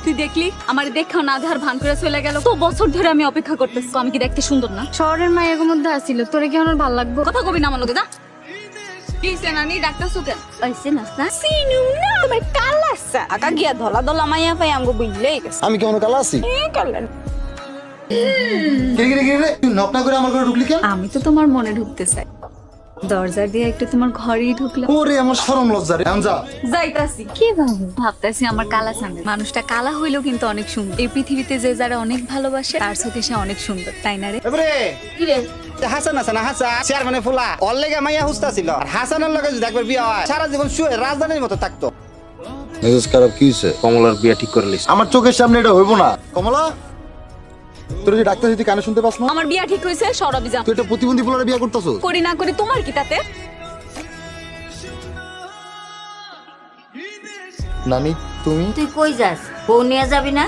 তুই দেখলি আমার দেখাও না আধার ভান করে চলে গেল। তো বছর ধরে আমি অপেক্ষা করতেছি। আমি কি দেখতে সুন্দর না? শহরের মায়ের মধ্যে আসিল, তোরে কি আমার ভালো লাগবে? কথা কবি না আমার লোকে, যা। কি সেনানি ডাক্তার সুকে পাইছে না না সিনু না তোমার কালাসা আকা গিয়া ধলা ধলা মাইয়া পাই আমগো বুঝলেই গেছে আমি কেমন কালা আছি? কালার তুই নক না করে আমার ঘরে ঢুকলি কেন? আমি তো তোমার মনে ঢুকতে চাই, দরজা দিয়ে একটু তোমার ঘরেই ঢুকলাম। ওরে আমার শরম লজ্জা রে। এখন যা। যাইতাছি কি ভাবো? ভাবতেছি আমার কালা সামনে মানুষটা কালা হইলেও কিন্তু অনেক সুন্দর। এই পৃথিবীতে যে যারা অনেক ভালোবাসে তার সাথে সে অনেক সুন্দর, তাই না রে? এবারে কি রে হাসান আছে না হাসান চেয়ারম্যানে ফুলা ওর লেগে মাইয়া হুস্তা ছিল আর হাসানের লগে যদি একবার বিয়ে হয় সারা জীবন শুয়ে রাজধানীর মতো থাকতো। মেজাজ খারাপ কি হয়েছে? কমলার বিয়া ঠিক করে লিস। আমার চোখের সামনে এটা হইব না। কমলা, তোর যে ডাক্তার যদি কানে শুনতে পাস না? আমার বিয়া ঠিক হয়েছে, সরবি যা। তুই একটা প্রতিবন্ধী পোলারে বিয়ে করতেছস? করি না করি তোমার কি তাতে? নানি তুমি তুই কই যাস? বউ নিয়ে যাবি না?